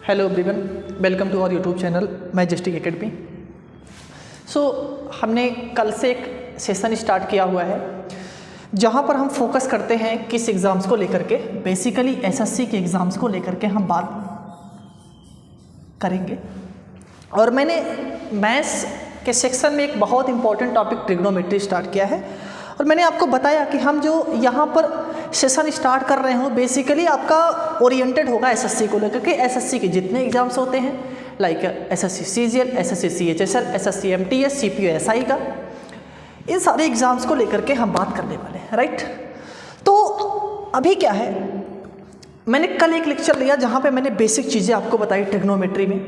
Hello everyone, welcome to our YouTube channel majestic academy. हमने कल से एक सेशन स्टार्ट किया हुआ है जहां पर हम फोकस करते हैं किस एग्ज़ाम्स को लेकर के, बेसिकली एसएससी के एग्ज़ाम्स को लेकर के हम बात करेंगे। और मैंने मैथ्स के सेक्शन में एक बहुत इंपॉर्टेंट टॉपिक ट्रिग्नोमेट्री स्टार्ट किया है और मैंने आपको बताया कि हम जो यहाँ पर सेशन स्टार्ट कर रहे हो बेसिकली आपका ओरिएंटेड होगा एसएससी को लेकर के। एसएससी के जितने एग्जाम्स होते हैं like SSC CGL, SSC CHSL, SSC MTS, CPOSI का, इन सारे एग्जाम्स को लेकर के हम बात करने वाले हैं, राइट। तो अभी क्या है, मैंने कल एक लेक्चर लिया जहाँ पे मैंने बेसिक चीज़ें आपको बताई ट्रिग्नोमेट्री में।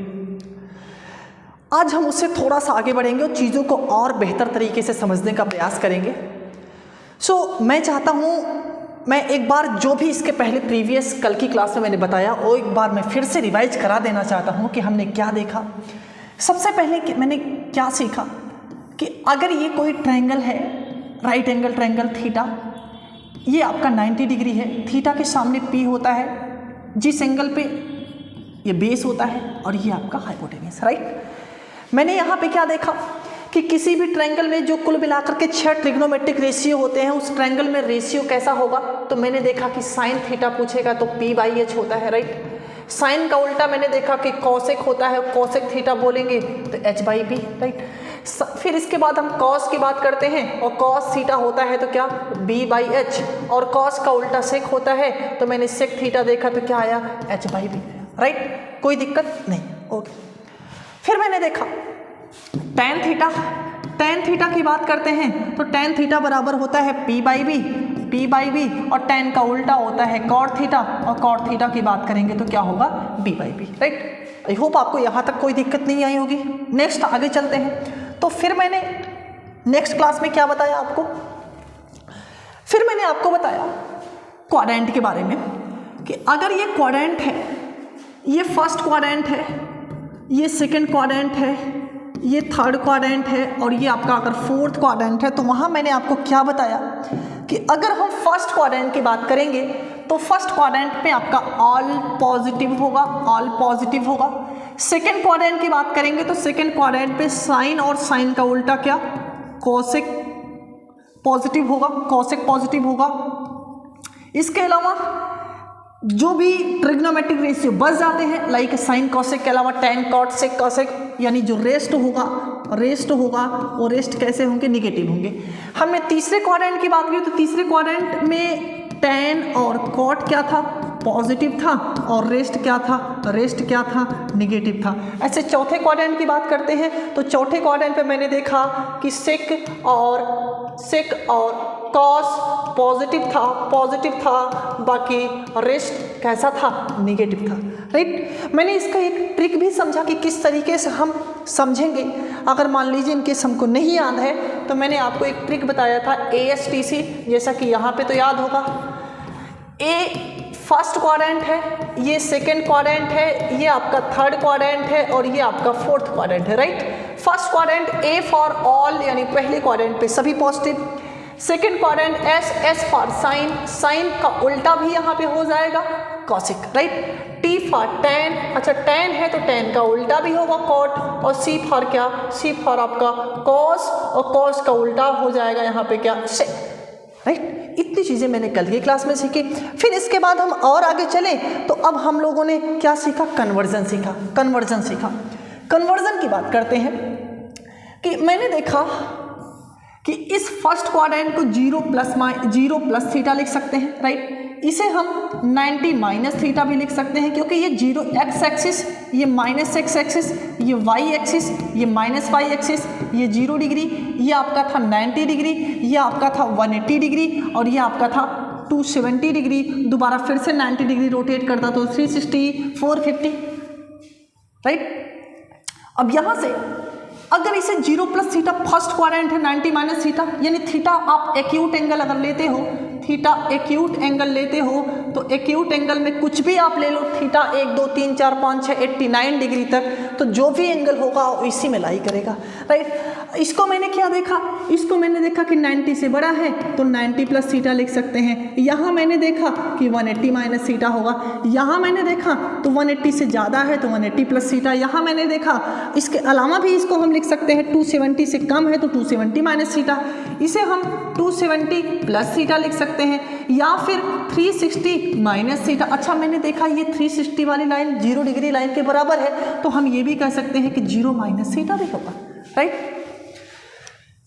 आज हम उससे थोड़ा सा आगे बढ़ेंगे और चीज़ों को और बेहतर तरीके से समझने का प्रयास करेंगे। मैं चाहता हूँ मैं एक बार जो भी इसके पहले प्रीवियस कल की क्लास में मैंने बताया वो एक बार मैं फिर से रिवाइज करा देना चाहता हूँ कि हमने क्या देखा। सबसे पहले मैंने क्या सीखा कि अगर ये कोई ट्रायंगल है, राइट एंगल ट्रायंगल थीटा, ये आपका 90 डिग्री है, थीटा के सामने पी होता है, जिस एंगल पे ये बेस होता है और ये आपका हाइपोटेन्यूस, राइट। मैंने यहाँ पे क्या देखा कि किसी भी ट्रायंगल में जो कुल मिलाकर के 6 ट्रिग्नोमेट्रिक रेशियो होते हैं उस ट्रायंगल में रेशियो कैसा होगा, तो मैंने देखा कि साइन थीटा पूछेगा तो p/h होता है, राइट। साइन का उल्टा मैंने देखा कि कॉसेक होता है, कॉसेक थीटा बोलेंगे तो h/p, राइट। फिर इसके बाद हम कॉस की बात करते हैं और कॉस थीटा होता है तो क्या b/h, और कॉस का उल्टा सेक होता है तो मैंने सेक थीटा देखा तो क्या आया h/p, राइट। कोई दिक्कत नहीं, ओके। फिर मैंने देखा tan थीटा की बात करते हैं तो tan थीटा बराबर होता है p/b, और tan का उल्टा होता है cot थीटा, और cot थीटा की बात करेंगे तो क्या होगा b/b, राइट। आई होप आपको यहाँ तक कोई दिक्कत नहीं आई होगी। नेक्स्ट आगे चलते हैं। तो फिर मैंने नेक्स्ट क्लास में क्या बताया आपको, फिर मैंने आपको बताया क्वाड्रेंट के बारे में कि अगर ये क्वाड्रेंट है, ये फर्स्ट क्वाड्रेंट है, ये सेकेंड क्वाड्रेंट है, ये थर्ड क्वाड्रेंट है और ये आपका अगर फोर्थ क्वाड्रेंट है, तो वहाँ मैंने आपको क्या बताया कि अगर हम फर्स्ट क्वाड्रेंट की बात करेंगे तो फर्स्ट क्वाड्रेंट पे आपका ऑल पॉजिटिव होगा। सेकेंड क्वाड्रेंट की बात करेंगे तो सेकेंड क्वाड्रेंट पे साइन और साइन का उल्टा क्या कॉसेक पॉजिटिव होगा। इसके अलावा जो भी ट्रिग्नोमेट्रिक रेशियो बच जाते हैं लाइक साइन कॉसेक के अलावा टैन कॉट सेक कॉसेक, यानी जो रेस्ट होगा वो रेस्ट कैसे होंगे, निगेटिव होंगे। हमने तीसरे क्वाड्रेंट की बात की तो तीसरे क्वाड्रेंट में टैन और कॉट क्या था, पॉजिटिव था, और रेस्ट क्या था, निगेटिव था। ऐसे चौथे क्वाड्रेंट की बात करते हैं तो चौथे क्वाड्रेंट पे मैंने देखा कि सेक और कॉस पॉजिटिव था, बाकी रेस्ट कैसा था, निगेटिव था, राइट। मैंने इसका एक ट्रिक भी समझा कि किस तरीके से हम समझेंगे। अगर मान लीजिए इनकेस हमको नहीं याद है तो मैंने आपको एक ट्रिक बताया था ASTC, जैसा कि यहाँ पे तो याद होगा। ए फर्स्ट क्वाड्रेंट है, ये सेकेंड क्वाड्रेंट है, ये आपका थर्ड क्वाड्रेंट है और ये आपका फोर्थ क्वाड्रेंट है, right. First quadrant A for all, यानी पहले क्वाड्रेंट पे सभी positive. Second quadrant S for sine का उल्टा भी यहाँ पे हो जाएगा कॉसिक, राइट। T फॉर टैन, अच्छा टैन है तो टैन का उल्टा भी होगा कॉट, और C फॉर क्या, C फॉर आपका कॉस, और कॉस का उल्टा हो जाएगा यहाँ पे क्या सेक, राइट। इतनी चीज़ें मैंने कल की क्लास में सीखी। फिर इसके बाद हम और आगे चले तो अब हम लोगों ने क्या सीखा, कन्वर्जन सीखा। कन्वर्जन की बात करते हैं कि मैंने देखा कि इस फर्स्ट क्वाड्रेंट को 0 प्लस थीटा लिख सकते हैं, राइट। इसे हम 90 माइनस थीटा भी लिख सकते हैं क्योंकि ये 0 x एक्सिस, ये माइनस x एक्सिस, ये y एक्सिस, ये माइनस y एक्सिस, ये 0 डिग्री, ये आपका था 90 डिग्री, ये आपका था 180 डिग्री और ये आपका था 270 डिग्री। दोबारा फिर से 90 डिग्री रोटेट करता तो 360, 450, राइट। अब यहाँ से अगर इसे 0 प्लस थीटा फर्स्ट क्वाड्रेंट है 90 माइनस थीटा, यानी थीटा आप एक्यूट एंगल अगर लेते हो, तो एक्यूट एंगल में कुछ भी आप ले लो, थीटा 1 2 3 4 5 6 89 डिग्री तक, तो जो भी एंगल होगा वो इसी में लाई करेगा, राइट। इसको मैंने क्या देखा, इसको मैंने देखा कि 90 से बड़ा है तो 90 प्लस थीटा लिख सकते हैं। यहाँ मैंने देखा कि 180 माइनस थीटा होगा, यहाँ मैंने देखा तो 180 से ज़्यादा है तो 180 प्लस थीटा, यहाँ मैंने देखा इसके अलावा भी इसको हम लिख सकते हैं 270 से कम है तो 270 माइनस थीटा, इसे हम 270 प्लस थीटा लिख सकते हैं, या फिर 360 माइनस थीटा। अच्छा मैंने देखा ये 360 वाली लाइन 0 डिग्री लाइन के बराबर है, तो हम ये भी कह सकते हैं कि 0 माइनस थीटा भी होगा, राइट।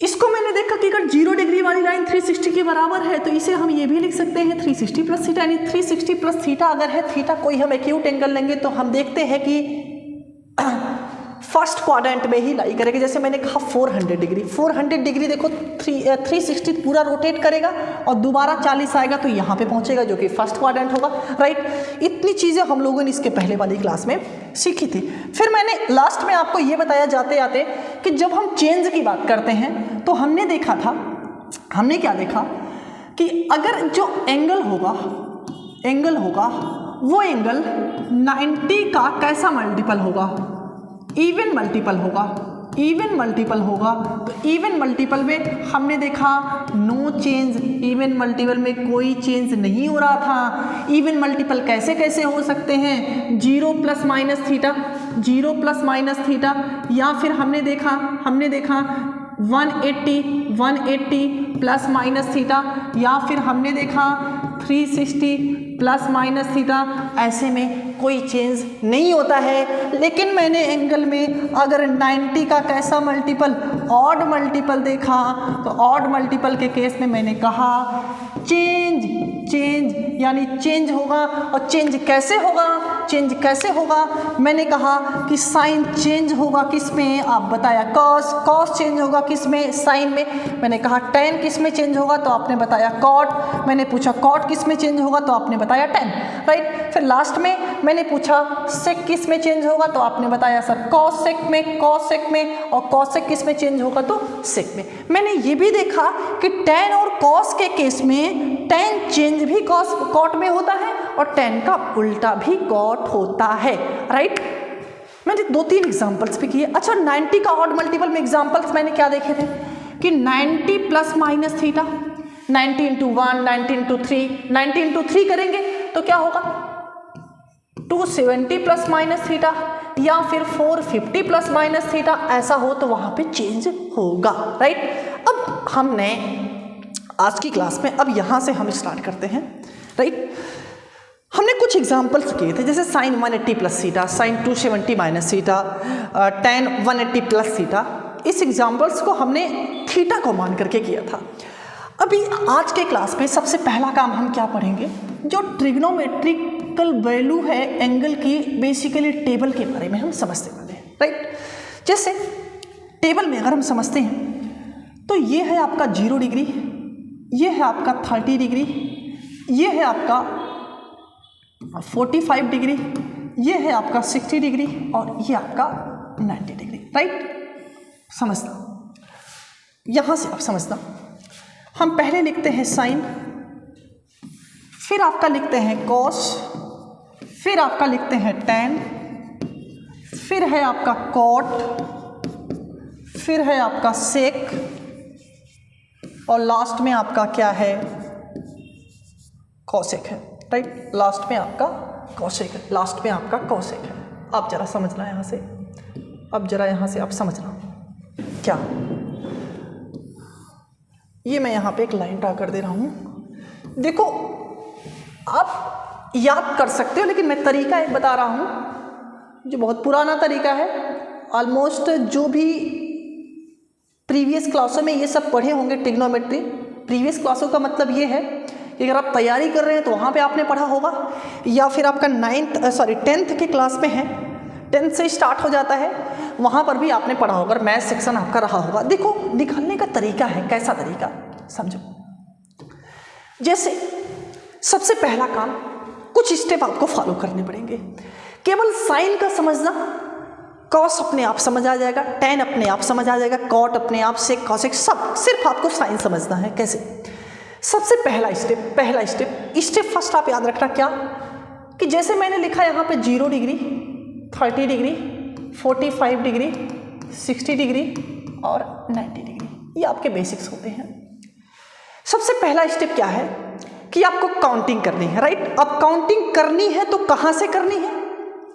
इसको मैंने देखा कि अगर 0 डिग्री वाली लाइन 360 के बराबर है तो इसे हम ये भी लिख सकते हैं 360 प्लस थीटा, यानी 360 प्लस थीटा अगर है, थीटा कोई हम एक्यूट एंगल लेंगे तो हम देखते हैं कि फर्स्ट क्वाड्रेंट में ही लाई करेगी। जैसे मैंने कहा 400 डिग्री, 400 डिग्री देखो 360 पूरा रोटेट करेगा और दोबारा 40 आएगा तो यहाँ पे पहुँचेगा जो कि फर्स्ट क्वाड्रेंट होगा, राइट। इतनी चीज़ें हम लोगों ने इसके पहले वाली क्लास में सीखी थी। फिर मैंने लास्ट में आपको ये बताया जाते आते कि जब हम चेंज की बात करते हैं तो हमने देखा था, हमने क्या देखा कि अगर जो एंगल होगा वो एंगल 90 का कैसा मल्टीपल होगा, इवन मल्टीपल होगा, इवन मल्टीपल होगा। तो इवन मल्टीपल में हमने देखा नो चेंज, इवन मल्टीपल में कोई चेंज नहीं हो रहा था। इवन मल्टीपल कैसे कैसे हो सकते हैं, 0 plus minus theta, 0 plus minus theta, या फिर हमने देखा 180 प्लस माइनस थीटा, या फिर हमने देखा 360 प्लस माइनस थीटा। ऐसे में कोई चेंज नहीं होता है। लेकिन मैंने एंगल में अगर 90 का कैसा मल्टीपल, ऑड मल्टीपल देखा, तो ऑड मल्टीपल के केस में मैंने कहा चेंज यानी चेंज होगा। और चेंज कैसे होगा, मैंने कहा कि साइन चेंज होगा किस में, आप बताया कॉस चेंज होगा किस में, साइन में। मैंने कहा टेन किस में चेंज होगा, तो आपने बताया कॉट। मैंने पूछा कॉट किस में चेंज होगा, तो आपने बताया टेन, राइट। फिर लास्ट में मैंने पूछा सेक किस में चेंज होगा, तो आपने बताया सर कॉस सेक में, और कॉस सेक किस में चेंज होगा, तो सेक में। मैंने ये भी देखा कि टेन और कॉस के केस में टेन चेंज भी कॉट में होता है और टेन का उल्टा भी कॉट होता है, राइट। मैंने 2-3 एग्जांपल्स भी किए। अच्छा 90 का ऑड मल्टीपल में एग्जांपल्स मैंने क्या देखे थे कि 90 plus minus theta, 90 into 1, 90 into 3, 90 into 3 करेंगे तो क्या होगा 270 प्लस माइनस थीटा, या फिर 450 प्लस माइनस थीटा। ऐसा हो तो वहां पे चेंज होगा, राइट। अब हमने आज की क्लास में, अब यहां से हम स्टार्ट करते हैं, राइट। हमने कुछ एग्जांपल्स किए थे, जैसे sine 180 plus theta, sine 270 minus theta, tan 180 plus theta. इस एग्जांपल्स को हमने थीटा को मान करके किया था। अभी आज के क्लास में सबसे पहला काम हम क्या पढ़ेंगे, जो ट्रिग्नोमेट्रिकल वैल्यू है एंगल की, बेसिकली टेबल के बारे में हम समझते वाले हैं, राइट। जैसे टेबल में अगर हम समझते हैं तो ये है आपका 0 डिग्री, ये है आपका 30 डिग्री, ये है आपका 45 डिग्री, ये है आपका 60 डिग्री, और ये आपका 90 डिग्री, राइट। समझना, यहां से आप समझना। हम पहले लिखते हैं साइन, फिर आपका लिखते हैं कॉस, फिर आपका लिखते हैं टेन, फिर है आपका कॉट, फिर है आपका सेक, और लास्ट में आपका क्या है, कॉसेक है, राइट। लास्ट में आपका कॉसेक है, लास्ट में आपका कॉसेक है। आप जरा समझना यहाँ से, अब जरा यहाँ से आप समझना क्या, ये मैं यहाँ पे एक लाइन ड्रा कर दे रहा हूँ। देखो आप याद कर सकते हो, लेकिन मैं तरीका एक बता रहा हूँ जो बहुत पुराना तरीका है। ऑलमोस्ट जो भी प्रीवियस क्लासों में ये सब पढ़े होंगे ट्रिग्नोमेट्री, प्रीवियस क्लासों का मतलब ये है कि अगर आप तैयारी कर रहे हैं तो वहाँ पे आपने पढ़ा होगा, या फिर आपका 10th के क्लास में है, 10th से स्टार्ट हो जाता है, वहाँ पर भी आपने पढ़ा होगा, मैथ सेक्शन आपका रहा होगा। देखो निकालने का तरीका है, कैसा तरीका समझो। जैसे सबसे पहला काम, कुछ स्टेप आपको फॉलो करने पड़ेंगे। केवल साइन का समझना, कॉस अपने आप समझ आ जाएगा, टेन अपने आप समझ आ जाएगा, कॉट अपने आप से, कॉसेक सब, सिर्फ आपको साइन समझना है। कैसे, सबसे पहला स्टेप फर्स्ट आप याद रखना क्या, कि जैसे मैंने लिखा यहाँ पे 0 डिग्री, 30 डिग्री, 45 डिग्री, 60 डिग्री और 90 डिग्री, ये आपके बेसिक्स होते हैं। सबसे पहला स्टेप क्या है कि आपको काउंटिंग करनी है, राइट। अब काउंटिंग करनी है तो कहाँ से करनी है?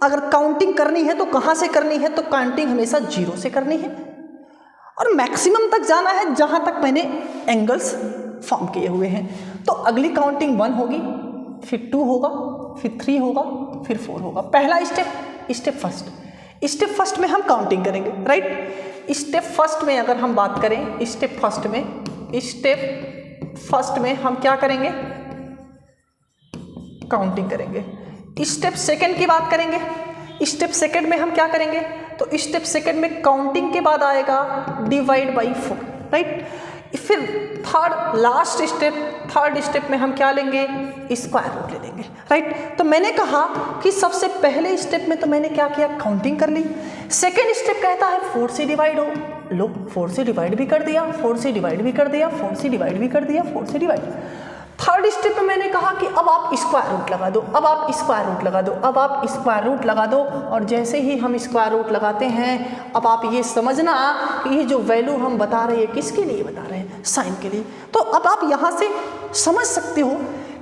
अगर काउंटिंग करनी है तो कहाँ से करनी है? तो काउंटिंग हमेशा 0 से करनी है और मैक्सिमम तक जाना है जहाँ तक मैंने एंगल्स फॉर्म किए हुए हैं। तो अगली काउंटिंग 1 होगी, फिर 2 होगा, फिर 3 होगा, फिर 4 होगा। पहला स्टेप फर्स्ट में हम काउंटिंग करेंगे, राइट। स्टेप फर्स्ट में अगर हम बात करें, स्टेप फर्स्ट में हम क्या करेंगे? काउंटिंग करेंगे। स्टेप सेकंड की बात करेंगे, स्टेप सेकंड में हम क्या करेंगे? तो स्टेप सेकंड में काउंटिंग के बाद आएगा डिवाइड बाई 4, राइट। फिर थर्ड स्टेप में हम क्या लेंगे? स्क्वायर रूट ले लेंगे, राइट। तो मैंने कहा कि सबसे पहले स्टेप में तो मैंने क्या किया? काउंटिंग कर ली। सेकेंड स्टेप कहता है 4 से डिवाइड हो, लो 4 से डिवाइड भी कर दिया, 4 से डिवाइड भी कर दिया, 4 से डिवाइड भी कर दिया, 4 से डिवाइड। थर्ड स्टेप में मैंने कहा कि अब आप स्क्वायर रूट लगा दो, अब आप स्क्वायर रूट लगा दो और जैसे ही हम स्क्वायर रूट लगाते हैं, अब आप ये समझना कि ये जो वैल्यू हम बता रहे हैं किसके लिए बता रहे हैं? साइन के लिए। तो अब आप यहाँ से समझ सकते हो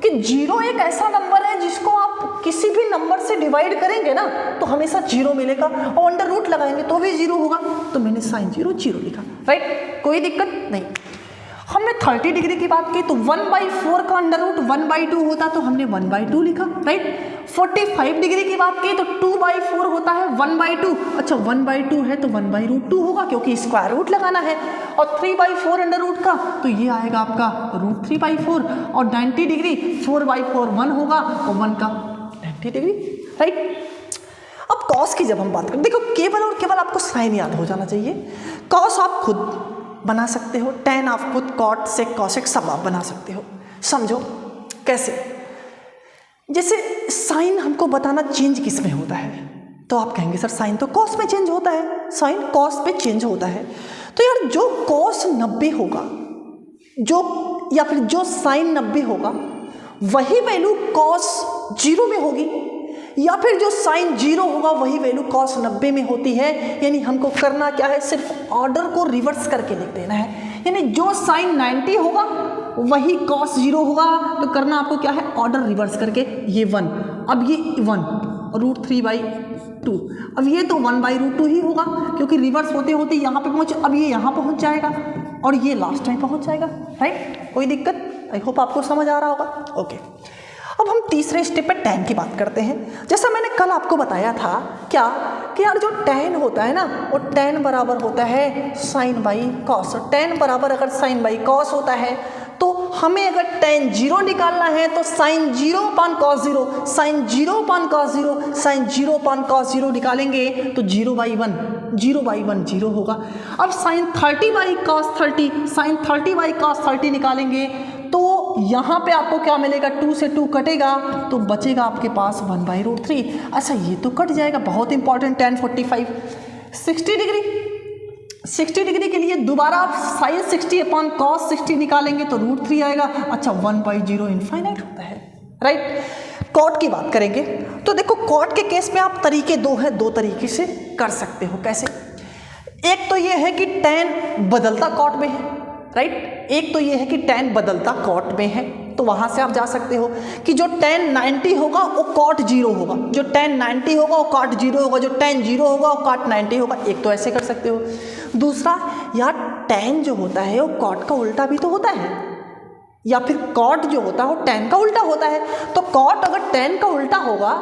कि 0 एक ऐसा नंबर है जिसको आप किसी भी नंबर से डिवाइड करेंगे ना तो हमेशा 0 मिलेगा और अंडर रूट लगाएंगे तो भी 0 होगा। तो मैंने साइन 0 लिखा, राइट, कोई दिक्कत नहीं। हमने 30 डिग्री की बात की तो 1/4 का अंडर रूट 1/2 होता तो हमने 1/2 लिखा, राइट। 45 डिग्री की बात की तो 2/4 होता है 1/2। अच्छा 1/2 है तो 1/√2 होगा क्योंकि स्क्वायर रूट लगाना है। और 3/4 अंडर रूट का तो ये आएगा आपका √3/4 और 90 डिग्री 4/4 1 होगा और 1 का 90 डिग्री, राइट। अब कॉस की जब हम बात करें, देखो केवल और केवल आपको साइन याद हो जाना चाहिए। कॉस आप खुद बना सकते हो, tan आप खुद, कॉट से कॉसेक सब आप बना सकते हो। समझो कैसे? जैसे साइन हमको बताना चेंज किस में होता है, तो आप कहेंगे सर साइन तो कॉस में चेंज होता है, साइन कॉस पे चेंज होता है। तो यार जो कॉस 90 होगा, जो या फिर जो साइन 90 होगा वही वैल्यू कॉस 0 में होगी, या फिर जो साइन 0 होगा वही वैल्यू कॉस 90 में होती है। यानी हमको करना क्या है? सिर्फ ऑर्डर को रिवर्स करके लिख देना है। यानी जो साइन 90 होगा वही कॉस 0 होगा। तो करना आपको क्या है? ऑर्डर रिवर्स करके ये 1, अब ये 1 √3/2, अब ये तो 1/√2 ही होगा क्योंकि रिवर्स होते होते यहाँ पे पहुँच, अब ये यहाँ पहुँच जाएगा और ये लास्ट में पहुँच जाएगा, राइट। कोई दिक्कत? आई होप आपको समझ आ रहा होगा, ओके। अब हम तीसरे स्टेप पे tan की बात करते हैं। जैसा मैंने कल आपको बताया था क्या कि यार जो tan होता है ना वो tan बराबर होता है साइन बाई कॉस। tan बराबर अगर साइन बाई कॉस होता है तो हमें अगर tan 0 निकालना है तो sign 0/cos 0, sign 0/cos 0, sign 0/cos 0 निकालेंगे तो 0/1 0 होगा। अब साइन 30/cos 30, साइन 30/cos 30 निकालेंगे तो यहाँ पे आपको क्या मिलेगा? 2 से 2 कटेगा तो बचेगा आपके पास 1/√3। अच्छा ये तो कट जाएगा, बहुत इंपॉर्टेंट। tan 45 60 डिग्री के लिए दोबारा आप साइन 60/cos 60 निकालेंगे तो √3 आएगा। अच्छा 1/0 इनफाइनाइट होता है, राइट। कॉट की बात करेंगे तो देखो कॉट के केस में आप तरीके दो हैं, दो तरीके से कर सकते हो। कैसे? एक तो ये है कि tan बदलता कॉट में है, राइट। एक तो ये है कि tan बदलता कॉट में है, तो वहां से आप जा सकते हो कि जो tan 90 होगा वो कॉट 0 होगा, जो tan 90 होगा वो कॉट 0 होगा, जो tan 0 होगा वो कॉट 90 होगा। एक तो ऐसे कर सकते हो। दूसरा यार tan जो होता है वो कॉट का उल्टा भी तो होता है, या फिर कॉट जो होता है वो tan का उल्टा होता है। तो कॉट अगर tan का उल्टा होगा,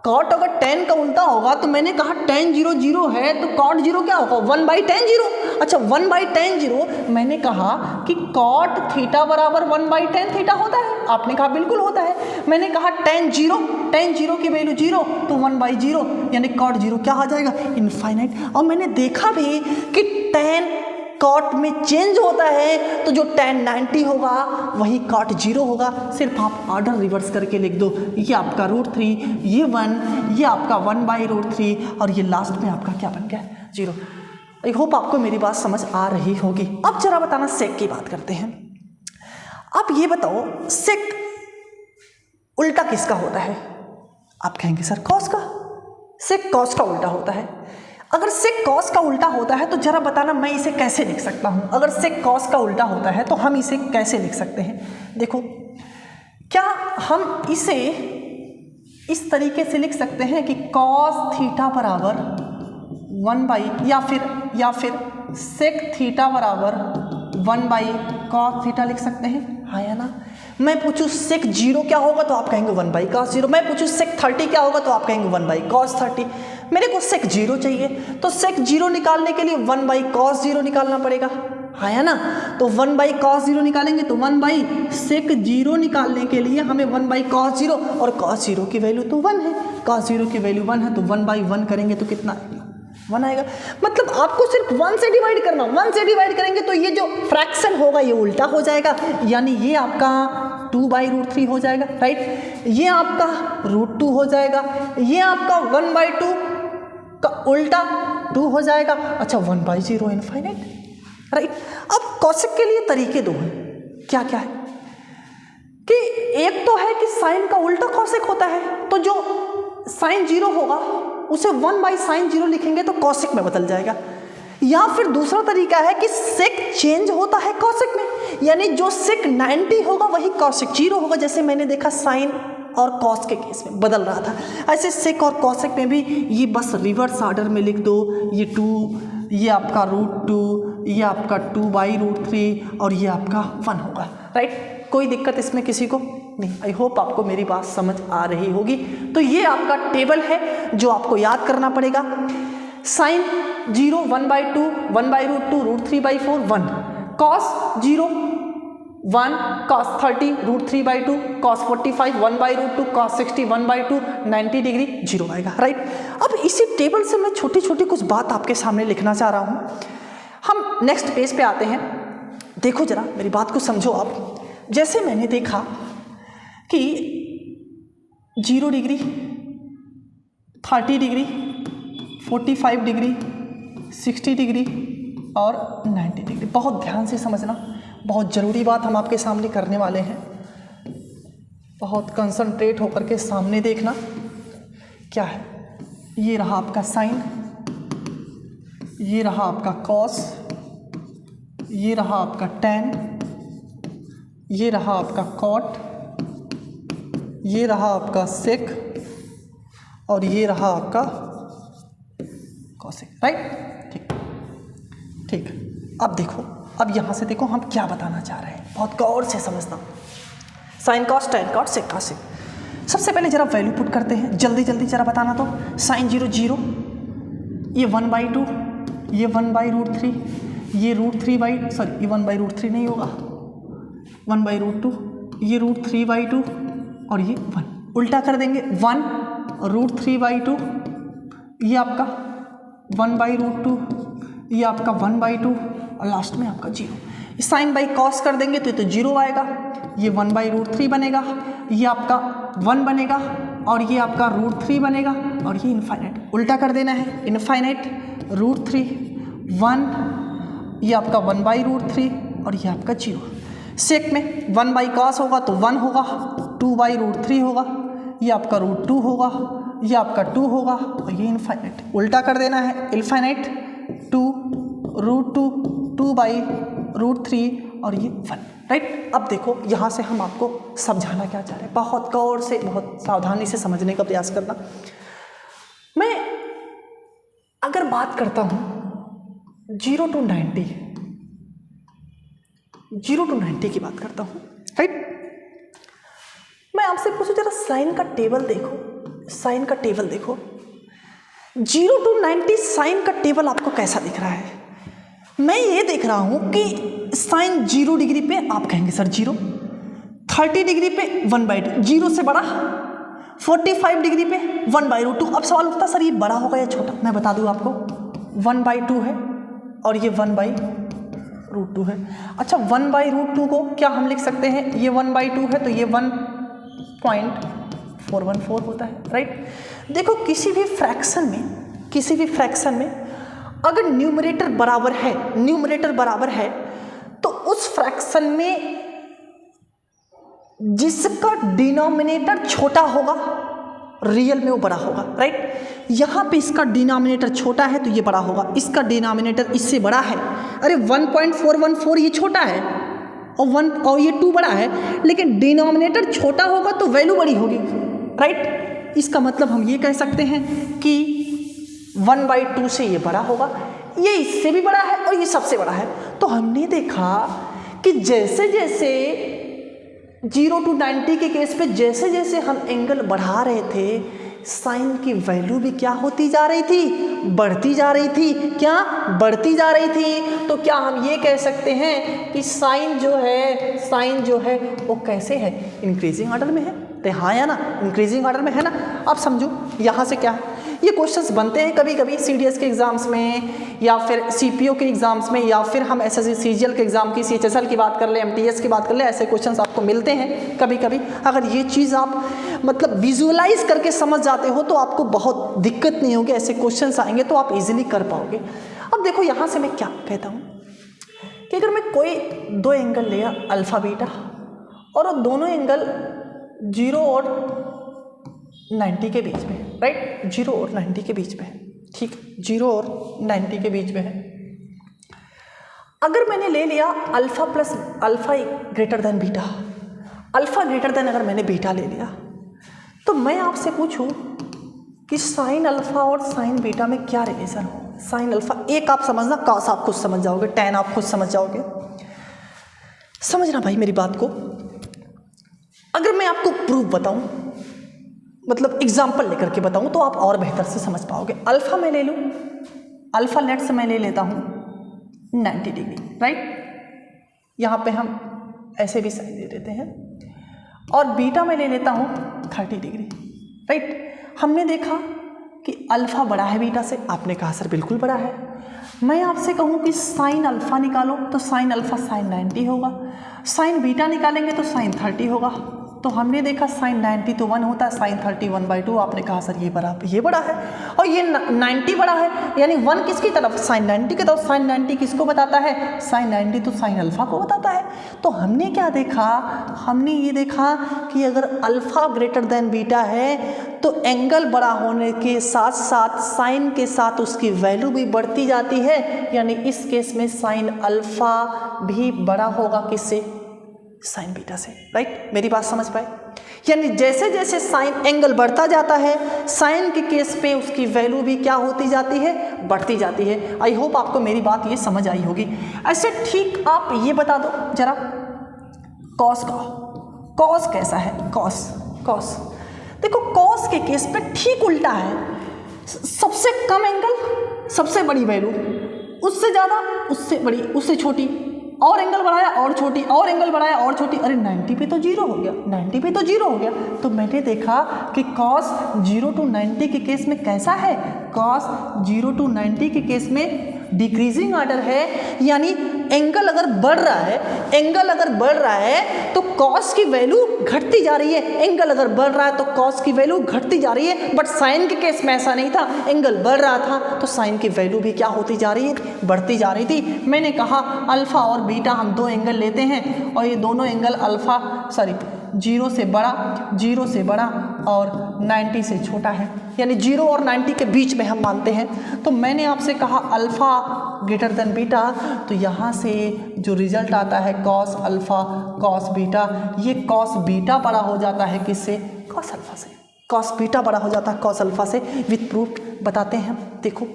कॉट अगर tan का उल्टा होगा तो मैंने कहा tan 0 0 है तो कॉट 0 क्या होगा? 1/tan 0। अच्छा 1/tan 0 मैंने कहा कि कॉट थीटा बराबर 1/tan थीटा होता है, आपने कहा बिल्कुल होता है। मैंने कहा tan 0 की वैल्यू 0 तो 1/0 यानी कॉट 0 क्या आ जाएगा? इनफाइनाइट। और मैंने देखा भी कि tan कॉट में चेंज होता है तो जो tan 90 होगा वही कॉट 0 होगा। सिर्फ आप ऑर्डर रिवर्स करके लिख दो, ये आपका √3, ये 1, ये आपका 1/√3 और ये लास्ट में आपका क्या बन गया? 0। आई होप आपको मेरी बात समझ आ रही होगी। अब जरा बताना सेक की बात करते हैं। आप ये बताओ सेक उल्टा किसका होता है? आप कहेंगे सर कॉस का। सेक कॉस का उल्टा होता है। अगर सेक कॉस का उल्टा होता है तो जरा बताना मैं इसे कैसे लिख सकता हूं? अगर सेक कॉस का उल्टा होता है तो हम इसे कैसे लिख सकते हैं? देखो, क्या हम इसे इस तरीके से लिख सकते हैं कि कॉस थीटा बराबर 1 या फिर सेक थीटा बराबर 1 कॉस थीटा लिख सकते हैं? हाँ या ना? मैं पूछूं सेक 0 क्या होगा तो आप कहेंगे 1 कॉस 0। मैं पूछूं सेक 30 क्या होगा तो आप कहेंगे 1 कॉस 30। मेरे को सेक 0 चाहिए तो सेक 0 निकालने के लिए 1 कॉस 0 निकालना पड़ेगा। हाँ या ना? तो 1 कॉस 0 निकालेंगे तो 1 सेक 0 निकालने के लिए हमें 1 कॉस 0, और कॉस 0 की वैल्यू तो 1 है, कॉस 0 की वैल्यू 1 है, तो 1/1 करेंगे तो कितना आएगा? 1 आएगा। मतलब आपको सिर्फ 1 से डिवाइड करना। 1 से डिवाइड करेंगे तो ये जो फ्रैक्शन होगा ये उल्टा हो जाएगा, यानी ये आपका 2/√3 हो जाएगा, राइट। ये आपका √2 हो जाएगा, ये आपका 1/2 का उल्टा 2 हो जाएगा। अच्छा, 1/0 इनफाइनाइट, राइट। अब कॉसेक के लिए तरीके दो हैं। क्या क्या है कि एक तो है कि साइन का उल्टा कॉसेक होता है, तो जो साइन 0 होगा उसे 1/sin0 लिखेंगे तो कॉसेक में बदल जाएगा। या फिर दूसरा तरीका है कि सेक चेंज होता है कॉसेक में, यानी जो सेक 90 होगा वही कॉसेक 0 होगा, जैसे मैंने देखा साइन और कॉस के केस में बदल रहा था। ऐसे सेक और कॉसेक में भी ये बस रिवर्स ऑर्डर में लिख दो। ये 2, ये आपका √2, ये आपका 2/√3 और ये आपका 1 होगा, राइट। कोई दिक्कत इसमें किसी को नहीं। आई होप आपको मेरी बात समझ आ रही होगी। तो ये आपका टेबल है जो आपको याद करना पड़ेगा। Sine 0 1/2, 1/√2 √3/4 1, cos 0 1, cos 30 √3/2, cos 45 1/√2, cos 60 1/2, 90 degree 0 आएगा, राइट। अब इसी टेबल से मैं छोटी छोटी कुछ बात आपके सामने लिखना चाह रहा हूँ। हम नेक्स्ट पेज पे आते हैं। देखो जरा मेरी बात को समझो आप। जैसे मैंने देखा कि 0 डिग्री, 30 डिग्री, 45 डिग्री, 60 डिग्री और 90 डिग्री। बहुत ध्यान से समझना, बहुत ज़रूरी बात हम आपके सामने करने वाले हैं। बहुत कंसंट्रेट होकर के सामने देखना। क्या है? ये रहा आपका साइन, ये रहा आपका कॉस, ये रहा आपका टैन, ये रहा आपका कॉट, ये रहा आपका सेक और ये रहा आपका कॉसेक, राइट। ठीक। अब देखो, अब यहाँ से देखो हम क्या बताना चाह रहे हैं, बहुत गौर से समझना। Sine cos, tan cot, sec cosec. सबसे पहले जरा वैल्यू पुट करते हैं, जल्दी जल्दी जरा बताना। तो साइन 0 0, ये 1/2, ये 1/√3, ये ये 1/√3 नहीं होगा, 1/√2, ये √3/2 और ये 1। उल्टा कर देंगे, 1 √3/2, ये आपका 1/√2, ये आपका 1/2 और लास्ट में आपका 0। साइन बाई कॉस कर देंगे तो 0 आएगा, ये 1/√3 बनेगा, ये आपका 1 बनेगा और ये आपका √3 बनेगा और ये इनफाइनाइट। उल्टा कर देना है, इनफाइनाइट √3 1, ये आपका 1/√3 और ये आपका 0। सेक में 1/cos होगा तो 1 होगा, 2/√3 होगा, ये आपका √2 होगा, ये आपका 2 होगा और ये इनफाइनाइट। उल्टा कर देना है, इनफाइनाइट 2 √2, 2/√3 और ये 1, राइट। अब देखो यहाँ से हम आपको समझाना क्या चाह रहे हैं, बहुत गौर से, बहुत सावधानी से समझने का प्रयास करना। मैं अगर बात करता हूँ 0 to 90, 0 to 90 की बात करता हूँ, राइट। मैं आपसे पूछूं जरा साइन का टेबल देखो, साइन का टेबल देखो। 0 to 90 साइन का टेबल आपको कैसा दिख रहा है? मैं ये देख रहा हूँ कि साइन 0 डिग्री पे आप कहेंगे सर 0, 30 डिग्री पे 1/2, 0 से बड़ा, 45 डिग्री पे 1/√2। अब सवाल उठता सर ये बड़ा होगा या छोटा? मैं बता दूँ आपको, 1/2 है और ये 1/√2 है। अच्छा, 1/√2 को क्या हम लिख सकते हैं? ये 1/2 है तो ये 1.414 होता है, राइट। देखो किसी भी फ्रैक्शन में अगर न्यूमरेटर बराबर है तो उस फ्रैक्शन में जिसका डिनोमिनेटर छोटा होगा रियल में वो बड़ा होगा, राइट। यहाँ पे इसका डिनोमिनेटर छोटा है तो ये बड़ा होगा, इसका डिनोमिनेटर इससे बड़ा है। अरे 1.414 ये छोटा है और ये 2 बड़ा है, लेकिन डिनोमिनेटर छोटा होगा तो वैल्यू बड़ी होगी, राइट। इसका मतलब हम ये कह सकते हैं कि 1/2 से ये बड़ा होगा, ये इससे भी बड़ा है और ये सबसे बड़ा है। तो हमने देखा कि जैसे जैसे 0 to 90 के केस पे जैसे जैसे हम एंगल बढ़ा रहे थे, साइन की वैल्यू भी क्या होती जा रही थी, बढ़ती जा रही थी। क्या बढ़ती जा रही थी? तो क्या हम ये कह सकते हैं कि साइन जो है वो कैसे है, इंक्रीजिंग ऑर्डर में है? तो हाँ या ना, इंक्रीजिंग ऑर्डर में है ना। अब समझो यहाँ से क्या है, ये क्वेश्चंस बनते हैं कभी कभी सीडीएस के एग्जाम्स में, या फिर सीपीओ के एग्जाम्स में, या फिर हम एसएससी सीजीएल के एग्जाम की सीएचएसएल की बात कर ले, एमटीएस की बात कर ले, ऐसे क्वेश्चंस आपको मिलते हैं कभी कभी। अगर ये चीज़ आप मतलब विजुअलाइज करके समझ जाते हो तो आपको बहुत दिक्कत नहीं होगी, ऐसे क्वेश्चंस आएंगे तो आप इजीली कर पाओगे। अब देखो यहाँ से मैं क्या कहता हूँ कि अगर मैं कोई 2 एंगल लिया अल्फा बीटा, और वो दोनों एंगल 0 और 90 के बीच में, राइट, 0 और 90 के बीच में है, ठीक, 0 और 90 के बीच में है। अगर मैंने ले लिया alpha plus alpha greater than beta, alpha greater than अगर मैंने बीटा ले लिया, तो मैं आपसे पूछूं कि साइन अल्फा और साइन बीटा में क्या रिलेशन हो। साइन अल्फा एक आप समझना, कॉस आप खुद समझ जाओगे, टैन आप खुद समझ जाओगे। समझना भाई मेरी बात को। अगर मैं आपको प्रूफ बताऊं, मतलब एग्जाम्पल लेकर के बताऊं, तो आप और बेहतर से समझ पाओगे। अल्फा मैं ले लूं, अल्फा लेट से मैं ले लेता हूं 90 डिग्री, राइट। यहाँ पे हम ऐसे भी साइन दे देते हैं, और बीटा में ले लेता हूँ 30 डिग्री, राइट। हमने देखा कि अल्फा बड़ा है बीटा से, आपने कहा सर बिल्कुल बड़ा है। मैं आपसे कहूँ कि साइन अल्फा निकालो तो साइन अल्फा साइन 90 होगा, साइन बीटा निकालेंगे तो साइन 30 होगा। तो हमने देखा साइन 90 तो 1 होता है, साइन 30 1/2। आपने कहा सर ये बड़ा है और ये 90 बड़ा है, यानी 1 किसकी तरफ, साइन 90 की तरफ। साइन 90 किसको बताता है, साइन 90 तो साइन अल्फा को बताता है। तो हमने क्या देखा, हमने ये देखा कि अगर अल्फा ग्रेटर देन बीटा है तो एंगल बड़ा होने के साथ साथ साइन के साथ उसकी वैल्यू भी बढ़ती जाती है, यानी इस केस में साइन अल्फा भी बड़ा होगा किससे, साइन बीटा से, राइट। मेरी बात समझ पाए? यानी जैसे जैसे साइन एंगल बढ़ता जाता है, साइन के केस पे उसकी वैल्यू भी क्या होती जाती है, बढ़ती जाती है। आई होप आपको मेरी बात ये समझ आई होगी। ऐसे ठीक आप ये बता दो जरा कॉस का, कॉस कैसा है, कॉस देखो, कॉस के केस पे ठीक उल्टा है। सबसे कम एंगल सबसे बड़ी वैल्यू, उससे ज़्यादा उससे बड़ी उससे छोटी, और एंगल बढ़ाया और छोटी, और एंगल बढ़ाया और छोटी। अरे 90 पे तो 0 हो गया, 90 पे तो 0 हो गया। तो मैंने देखा कि कॉस 0 to 90 के केस में कैसा है, कॉस 0 to 90 के केस में डिक्रीजिंग ऑर्डर है, यानी एंगल अगर बढ़ रहा है तो कॉस की वैल्यू घटती जा रही है, एंगल अगर बढ़ रहा है तो कॉस की वैल्यू घटती जा रही है। बट साइन के केस में ऐसा नहीं था, एंगल बढ़ रहा था तो साइन की वैल्यू भी क्या होती जा रही है, बढ़ती जा रही थी। मैंने कहा अल्फा और बीटा हम 2 एंगल लेते हैं, और ये दोनों एंगल 0 से बड़ा और 90 से छोटा है, यानी 0 और 90 के बीच में हम मानते हैं। तो मैंने आपसे कहा अल्फा ग्रेटर देन बीटा, तो यहाँ से जो रिजल्ट आता है कॉस अल्फा कॉस बीटा, ये कॉस बीटा बड़ा हो जाता है किससे, कॉस अल्फा से। कॉस बीटा बड़ा हो जाता है कॉस अल्फा से। विथ प्रूफ बताते हैं। देखो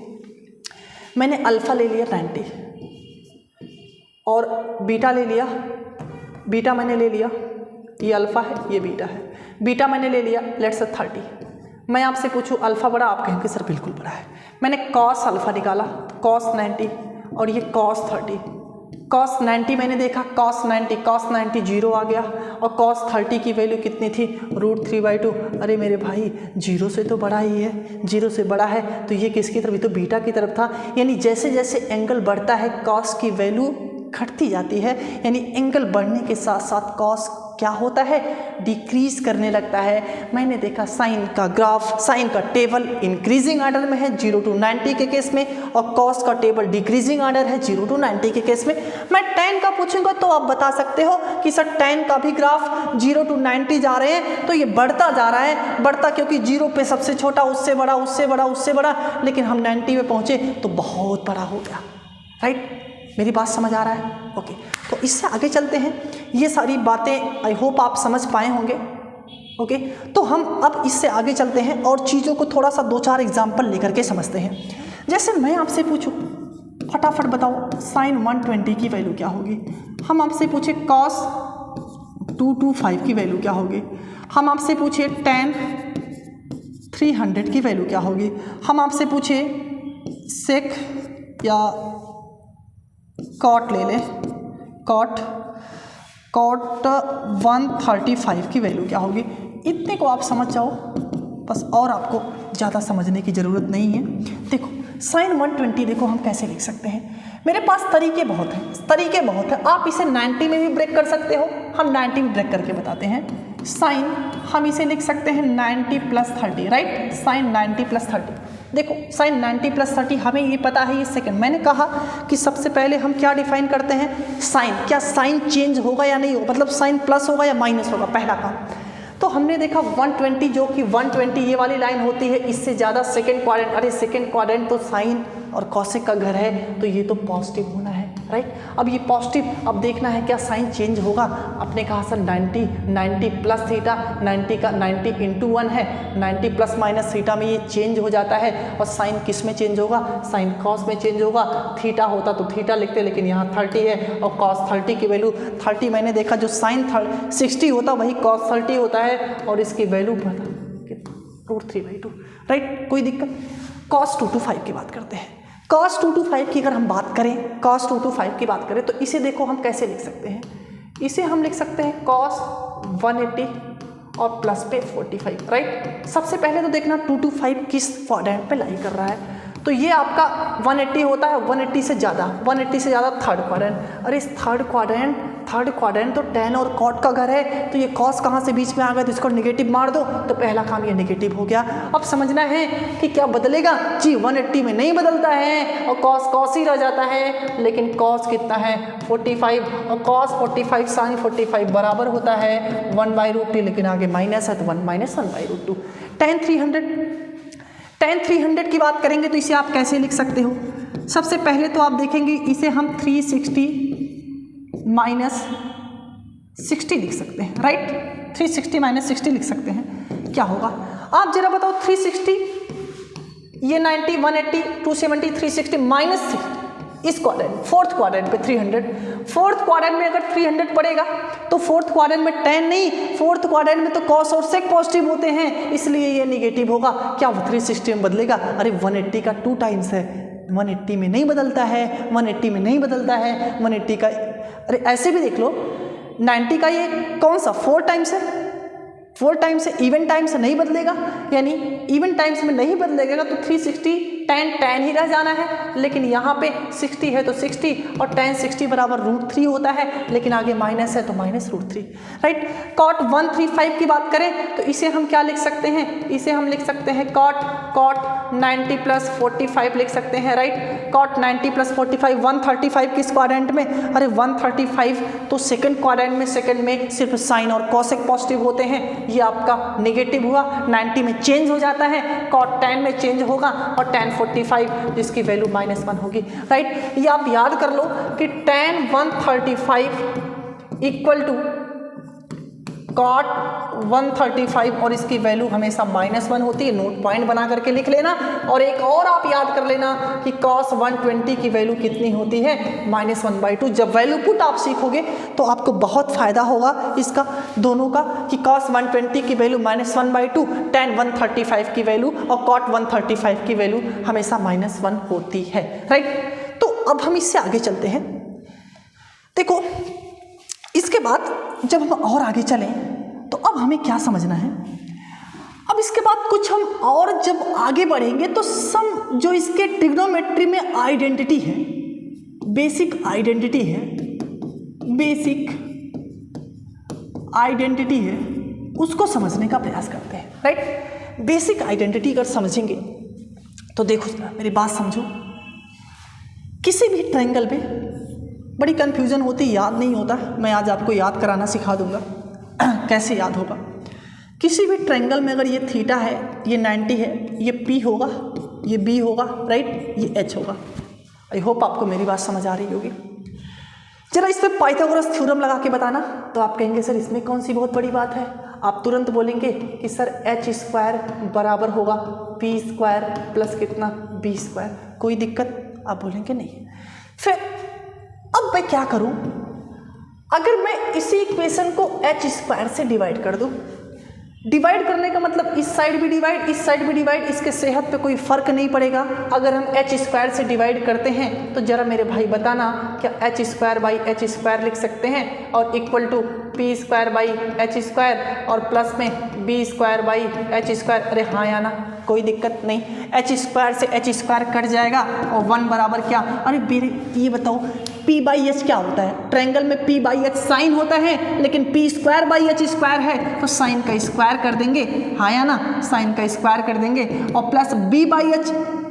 मैंने अल्फा ले लिया 90 और बीटा ले लिया, बीटा मैंने ले लिया, ये अल्फा है ये बीटा है, बीटा मैंने ले लिया लेट्स से 30। मैं आपसे पूछूं अल्फा बड़ा, आप कहेंगे सर बिल्कुल बड़ा है। मैंने कॉस अल्फा निकाला, कॉस 90 और ये कॉस 30। कॉस 90 मैंने देखा, कॉस 90 0 आ गया, और कॉस 30 की वैल्यू कितनी थी, √3/2। अरे मेरे भाई 0 से तो बड़ा ही है, 0 से बड़ा है तो ये किसकी तरफ, ये तो बीटा की तरफ था। यानी जैसे जैसे एंगल बढ़ता है कॉस की वैल्यू घटती जाती है, यानी एंगल बढ़ने के साथ साथ कॉस क्या होता है, डिक्रीज करने लगता है। मैंने देखा साइन का ग्राफ, साइन का टेबल इंक्रीजिंग ऑर्डर में है 0 to 90 के केस में, और कॉस का टेबल डिक्रीजिंग ऑर्डर है 0 to 90 के केस में। मैं tan का पूछूंगा तो आप बता सकते हो कि सर tan का भी ग्राफ 0 to 90 जा रहे हैं, तो ये बढ़ता जा रहा है, बढ़ता क्योंकि 0 पे सबसे छोटा, उससे बड़ा, उससे बड़ा, उससे बड़ा, लेकिन हम 90 में पहुंचे तो बहुत बड़ा हो गया। राइट, मेरी बात समझ आ रहा है? ओके, तो इससे आगे चलते हैं। ये सारी बातें आई होप आप समझ पाए होंगे। ओके, तो हम अब इससे आगे चलते हैं और चीज़ों को थोड़ा सा 2-4 एग्जाम्पल लेकर के समझते हैं। जैसे मैं आपसे पूछूं, फटाफट बताओ साइन 120 की वैल्यू क्या होगी। हम आपसे पूछे कॉस 225 की वैल्यू क्या होगी। हम आपसे पूछे tan 300 की वैल्यू क्या होगी। हम आपसे पूछे सेक या कॉट ले लें, कॉट 135 की वैल्यू क्या होगी। इतने को आप समझ जाओ बस, और आपको ज़्यादा समझने की ज़रूरत नहीं है। देखो साइन 120 देखो हम कैसे लिख सकते हैं। मेरे पास तरीके बहुत हैं, आप इसे 90 में भी ब्रेक कर सकते हो, हम 90 में ब्रेक करके बताते हैं। साइन हम इसे लिख सकते हैं 90 + 30, राइट, साइन 90 + 30। देखो साइन 90 + 30 हमें ये पता है, ये सेकंड। मैंने कहा कि सबसे पहले हम क्या डिफाइन करते हैं, साइन, क्या साइन चेंज होगा या नहीं होगा, मतलब साइन प्लस होगा या माइनस होगा, पहला काम। तो हमने देखा 120, जो कि 120 ये वाली लाइन होती है, इससे ज़्यादा सेकंड क्वाड्रेंट, अरे सेकंड क्वाड्रेंट तो साइन और कॉसेक का घर है, तो ये तो पॉजिटिव होना है, राइट। अब ये पॉजिटिव, अब देखना है क्या साइन चेंज होगा। आपने कहा सर 90 प्लस थीटा, 90 का 90 × 1 है, 90 प्लस माइनस थीटा में ये चेंज हो जाता है। और साइन किस में चेंज होगा, साइन कॉस में चेंज होगा। थीटा होता तो थीटा लिखते, लेकिन यहाँ 30 है और कॉस 30 की वैल्यू 30। मैंने देखा जो साइन 60 होता वही कॉस 30 होता है, और इसकी वैल्यू √3/2, राइट, कोई दिक्कत। कॉस 225 की बात करते हैं। कॉस 225 की अगर हम बात करें, कॉस 225 की बात करें तो इसे देखो हम कैसे लिख सकते हैं। इसे हम लिख सकते हैं कॉस 180 और प्लस पे 45, राइट। सबसे पहले तो देखना 225 किस क्वाड्रेंट पे लाई कर रहा है, तो ये आपका 180 होता है, 180 से ज़्यादा थर्ड क्वाड्रेंट। अरे इस थर्ड क्वाड्रेंट तो tan और cot का घर है, तो ये cos कहाँ से बीच में आ गया, तो इसको नेगेटिव मार दो, तो पहला काम ये नेगेटिव हो गया। अब समझना है कि क्या बदलेगा जी, 180 में नहीं बदलता है और cos ही रह जाता है, लेकिन cos कितना है 45, और cos 45 sin 45 बराबर होता है 1/√2, लेकिन आगे माइनस है तो 1 - 1/√2। tan 300 की बात करेंगे तो इसे आप कैसे लिख सकते हो। सबसे पहले तो आप देखेंगे इसे हम 360 - 60 लिख सकते हैं, राइट। 360 - 60 लिख सकते हैं। क्या होगा आप जरा बताओ, 360 ये 90 180 270 360 -3 इस क्वाड्रेंट, फोर्थ क्वाड्रेंट पे 300। फोर्थ क्वाड्रेंट में अगर 300 पड़ेगा तो फोर्थ क्वाड्रेंट में tan नहीं, फोर्थ क्वाड्रेंट में तो cos और sec पॉजिटिव होते हैं, इसलिए ये नेगेटिव होगा। क्या 360 में बदलेगा, अरे 180 का 2 टाइम्स है, 180 में नहीं बदलता है, 180 में नहीं बदलता है, 180 का, अरे ऐसे भी देख लो 90 का ये कौन सा 4 टाइम्स है, 4 टाइम्स है, इवन टाइम्स से नहीं बदलेगा, यानी इवन टाइम्स में नहीं बदलेगा तो 360 tan ही रह जाना है, लेकिन यहाँ पे 60 है तो 60 और tan 60 बराबर √3 होता है, लेकिन आगे माइनस है तो -√3, राइट। cot 135 की बात करें तो इसे हम क्या लिख सकते हैं, इसे हम लिख सकते हैं cot 90 + 45 लिख सकते हैं, राइट। cot 90 + 45 135 किस क्वाड्रेंट में, अरे 135 तो सेकंड क्वाड्रेंट में, सेकंड में सिर्फ साइन और कॉसेक पॉजिटिव होते हैं, ये आपका नेगेटिव हुआ। 90 में चेंज हो जाता है, cot 10 में चेंज होगा और tan 45 जिसकी वैल्यू -1 होगी, राइट। ये आप याद कर लो कि tan 135 = cot 135 और इसकी वैल्यू हमेशा -1 होती है, नोट पॉइंट बना करके लिख लेना। और एक और आप याद कर लेना कि cos 120 की वैल्यू कितनी होती है, -1/2। जब वैल्यू पुट आप सीखोगे तो आपको बहुत फायदा होगा इसका, दोनों का, कि cos 120 की वैल्यू -1/2, tan 135 की वैल्यू और cot 135 की वैल्यू हमेशा -1 होती है, राइट। तो अब हम इससे आगे चलते हैं। देखो इसके बाद जब हम और आगे चलें तो अब हमें क्या समझना है, अब इसके बाद कुछ हम और जब आगे बढ़ेंगे तो सम जो इसके ट्रिग्नोमेट्री में आइडेंटिटी है, बेसिक आइडेंटिटी है, बेसिक आइडेंटिटी है उसको समझने का प्रयास करते हैं, राइट। बेसिक आइडेंटिटी अगर समझेंगे तो देखो मेरी बात समझो, किसी भी ट्रायंगल में बड़ी कंफ्यूजन होती, याद नहीं होता। मैं आज आपको याद कराना सिखा दूंगा कैसे याद होगा। किसी भी ट्रायंगल में अगर ये थीटा है, ये 90 है, ये P होगा, ये B होगा, राइट, ये H होगा। आई होप आपको मेरी बात समझ आ रही होगी। जरा इस पर पाइथागोरस थ्योरम लगा के बताना, तो आप कहेंगे सर इसमें कौन सी बहुत बड़ी बात है। आप तुरंत बोलेंगे कि सर h स्क्वायर बराबर होगा p स्क्वायर प्लस कितना b स्क्वायर, कोई दिक्कत? आप बोलेंगे नहीं। फिर अब मैं क्या करूं, अगर मैं इसी इक्वेशन को h स्क्वायर से डिवाइड कर दूं, डिवाइड करने का मतलब इस साइड भी डिवाइड, इस साइड भी डिवाइड, इसके सेहत पे कोई फर्क नहीं पड़ेगा। अगर हम h स्क्वायर से डिवाइड करते हैं तो जरा मेरे भाई बताना क्या h square by H square लिख सकते हैं और equal to p square by H square और प्लस में b square by H square? अरे हाँ या ना, कोई दिक्कत नहीं। h स्क्वायर से h स्क्वायर कट जाएगा और 1 बराबर क्या? अरे मेरे ये बताओ p बाई एच क्या होता है? ट्रायंगल में p बाई एच साइन होता है, लेकिन p square by H square है तो साइन का स्क्वायर कर देंगे, हाँ या ना, साइन का स्क्वायर कर देंगे। और plus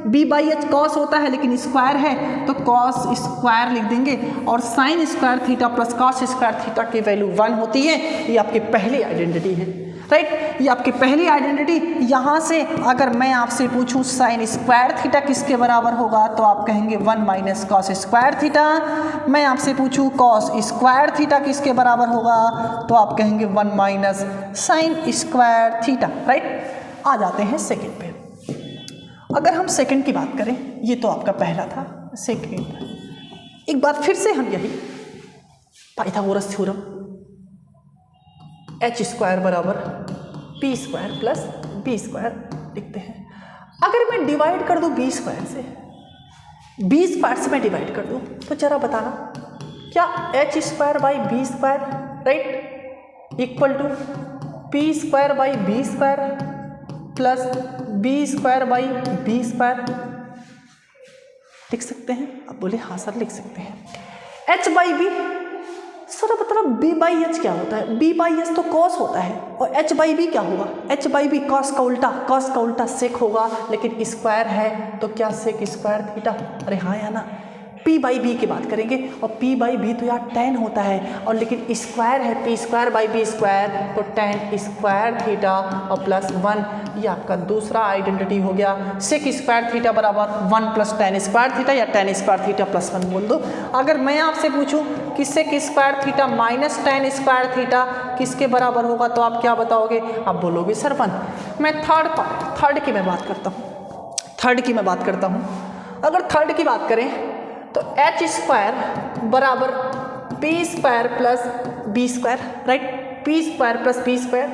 b by H cos होता है लेकिन स्क्वायर है तो कॉस स्क्वायर लिख देंगे। और sign square theta plus cos square theta की वैल्यू 1 होती है। ये आपकी पहली आइडेंटिटी है, राइट, ये आपकी पहली आइडेंटिटी। यहाँ से अगर मैं आपसे पूछूं साइन स्क्वायर थीटा किसके बराबर होगा तो आप कहेंगे 1 माइनस कॉस स्क्वायर थीटा। मैं आपसे पूछूं कॉस स्क्वायर थीटा किसके बराबर होगा तो आप कहेंगे 1 minus sine square theta, right. आ जाते हैं सेकंड पे। अगर हम सेकंड की बात करें, ये तो आपका पहला था, सेकंड एक बार फिर से हम यही पाइथागोरस थ्योरम h स्क्वायर बराबर p square plus b square लिखते हैं। अगर मैं डिवाइड कर दूं b स्क्वायर से मैं डिवाइड कर दूं तो जरा बताना क्या h square by b square, right, equal to p square by b square plus b square by b square लिख सकते हैं? आप बोले हाँ सर लिख सकते हैं। h बाई b, सर मतलब b बाई एच क्या होता है? b बाई एच तो कॉस होता है और h बाई बी क्या होगा? h बाई बी कॉस का उल्टा सेक होगा, लेकिन स्क्वायर है तो क्या सेक स्क्वायर थीटा? अरे हाँ या ना। p बाई बी की बात करेंगे और p बाई बी तो यार tan होता है और लेकिन स्क्वायर है p square by B square तो tan स्क्वायर थीटा और प्लस 1। ये आपका दूसरा आइडेंटिटी हो गया। सेक स्क्वायर थीटा बराबर 1 प्लस tan स्क्वायर थीटा या tan स्क्वायर थीटा प्लस 1 बोल दो। अगर मैं आपसे पूछूं कि sec square theta minus tan square theta किसके बराबर होगा तो आप क्या बताओगे? आप बोलोगे सर 1। मैं थर्ड की मैं बात करता हूँ। अगर थर्ड की बात करें तो h स्क्वायर बराबर p square plus b square, right, p square plus b square.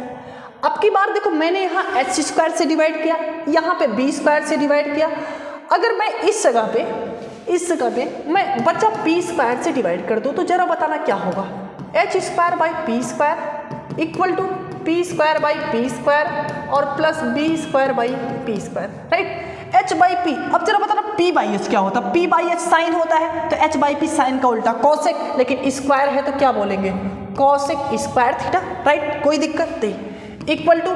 अब की बार देखो मैंने यहाँ h स्क्वायर से डिवाइड किया, यहाँ पे b स्क्वायर से डिवाइड किया। अगर मैं इस जगह पे मैं बच्चा p स्क्वायर से डिवाइड कर दूँ तो जरा बताना क्या होगा? h square by p square equal to p square by p square और plus b square by p square, right, h by P. अब जरा बताना p बाई एच क्या होता है? p बाई एच साइन होता है तो h बाई पी साइन का उल्टा कॉसेक, लेकिन स्क्वायर है तो क्या बोलेंगे? कॉसेक स्क्वायर थीटा, राइट, कोई दिक्कत नहीं। इक्वल टू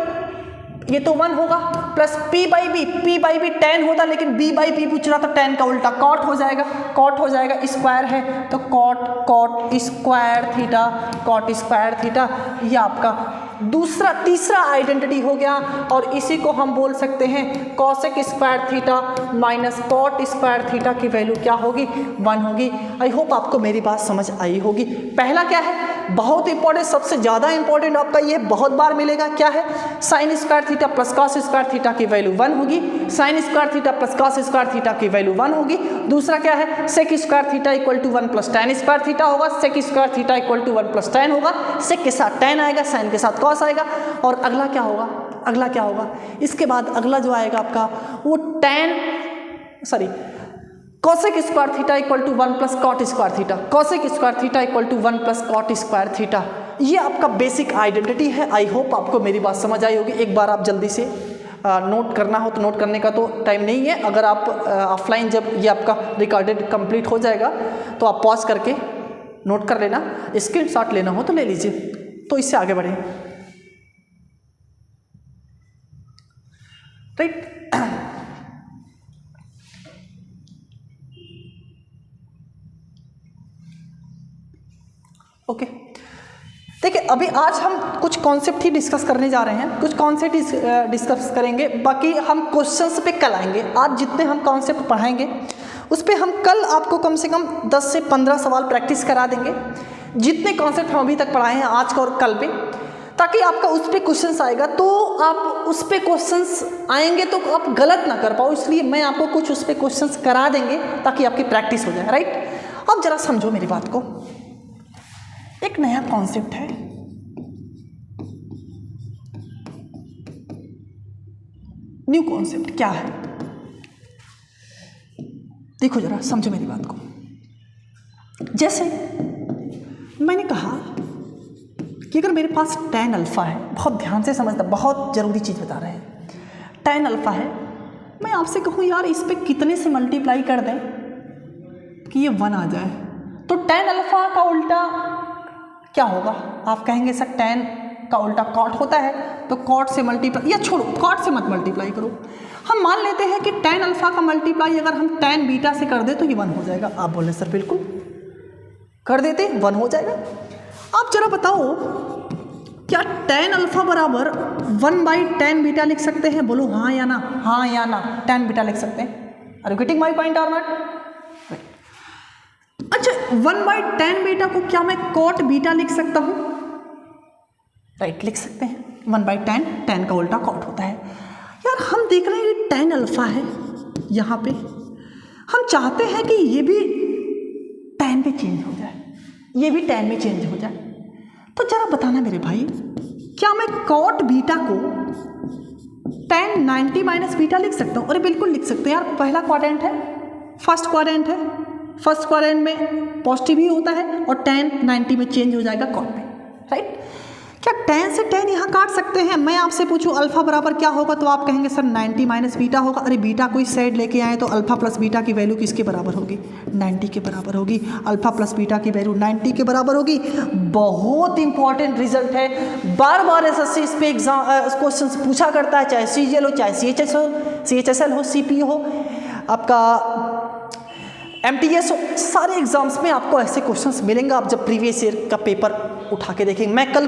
ये तो 1 होगा प्लस p बाई बी tan होता लेकिन b बाई पी पूछ रहा था tan का उल्टा कॉट हो जाएगा, स्क्वायर है तो कॉट स्क्वायर थीटा। ये आपका तीसरा आइडेंटिटी हो गया और इसी को हम बोल सकते हैं cosec square theta minus cot square theta की वैल्यू क्या होगी? 1 होगी। आई होप आपको मेरी बात समझ आई होगी। पहला क्या है? बहुत इंपॉर्टेंट, सबसे ज़्यादा इंपॉर्टेंट आपका ये बहुत बार मिलेगा। क्या है? Sine square theta plus cos square theta की वैल्यू 1 होगी। Sine square theta plus cos square theta की वैल्यू 1 होगी। दूसरा क्या है? Sec square theta equal to 1 plus tan square theta होगा। Sec square theta equal to 1 plus tan होगा। सेक के साथ tan आएगा, साइन के साथ कॉस आएगा। और अगला क्या होगा? इसके बाद अगला जो आएगा आपका वो cosec square theta equal to 1 plus cot square theta. Cosec square theta equal to 1 plus cot square theta. ये आपका बेसिक आइडेंटिटी है। आई होप आपको मेरी बात समझ आई होगी। एक बार आप जल्दी से नोट करना हो तो नोट करने का तो टाइम नहीं है। अगर आप ऑफलाइन जब ये आपका रिकॉर्डेड कंप्लीट हो जाएगा तो आप पॉज करके नोट कर लेना, स्क्रीनशॉट लेना हो तो ले लीजिए। तो इससे आगे बढ़े, राइट। ओके, देखिए अभी आज हम कुछ कॉन्सेप्ट ही डिस्कस करने जा रहे हैं, कुछ कॉन्सेप्ट डिस्कस करेंगे, बाकी हम क्वेश्चंस पे कल आएंगे। आज जितने हम कॉन्सेप्ट पढ़ाएंगे उस पे हम कल आपको कम से कम 10 से 15 सवाल प्रैक्टिस करा देंगे, जितने कॉन्सेप्ट हम अभी तक पढ़ाए हैं आज का और कल पे, ताकि आपका उस पर क्वेश्चंस आएगा तो आप उस पर क्वेश्चंस आएंगे तो आप गलत ना कर पाओ, इसलिए मैं आपको कुछ उस पर क्वेश्चंस करा देंगे ताकि आपकी प्रैक्टिस हो जाए, राइट। अब जरा समझो मेरी बात को, एक नया कॉन्सेप्ट है, न्यू कॉन्सेप्ट क्या है, देखो जरा समझो मेरी बात को। जैसे मैंने कहा कि अगर मेरे पास tan अल्फा है, बहुत ध्यान से समझना, बहुत ज़रूरी चीज़ बता रहे हैं, tan अल्फा है, मैं आपसे कहूँ यार इस पे कितने से मल्टीप्लाई कर दें कि ये 1 आ जाए, तो tan अल्फा का उल्टा क्या होगा? आप कहेंगे सर tan का उल्टा cot होता है, तो cot से मल्टीप्लाई, या छोड़ो cot से मत मल्टीप्लाई करो, हम मान लेते हैं कि tan अल्फा का मल्टीप्लाई अगर हम tan बीटा से कर दे तो ये 1 हो जाएगा। आप बोले सर बिल्कुल कर देते, 1 हो जाएगा। आप जरा बताओ क्या tan अल्फा बराबर 1/tan बीटा लिख सकते हैं? बोलो हाँ या ना, हाँ या ना, tan बीटा लिख सकते हैं। Are you getting my point और नॉट? अच्छा, 1/tan बीटा को क्या मैं cot बीटा लिख सकता हूं? राइट, लिख सकते हैं। 1/tan, tan का उल्टा cot होता है। यार हम देख रहे हैं कि tan अल्फा है यहाँ पे, हम चाहते हैं कि ये भी tan पे चेंज हो जाए, ये भी tan में चेंज हो जाए, तो जरा बताना मेरे भाई, क्या मैं cot बीटा को tan 90 माइनस बीटा लिख सकता हूँ? अरे बिल्कुल लिख सकते हैं यार, पहला क्वाड्रेंट है, फर्स्ट क्वाड्रेंट है, फर्स्ट क्वाड्रेंट में पॉजिटिव ही होता है और tan 90 में चेंज हो जाएगा cot में, राइट। क्या tan से tan यहाँ काट सकते हैं? मैं आपसे पूछूं अल्फा बराबर क्या होगा तो आप कहेंगे सर 90 माइनस बीटा होगा। अरे बीटा कोई साइड लेके आए तो अल्फा प्लस बीटा की वैल्यू किसके बराबर होगी? 90 के बराबर होगी। अल्फा प्लस बीटा की वैल्यू 90 के बराबर होगी। बहुत इंपॉर्टेंट रिजल्ट है, बार बार एसएससी इस पे एग्जाम क्वेश्चन पूछा करता है, चाहे सीजीएल हो, चाहे सीएचएसएल हो, सीपीओ हो, आपका एमटीएस हो, सारे एग्जाम्स में आपको ऐसे क्वेश्चंस मिलेंगे। आप जब प्रीवियस ईयर का पेपर उठा के देखेंगे, मैं कल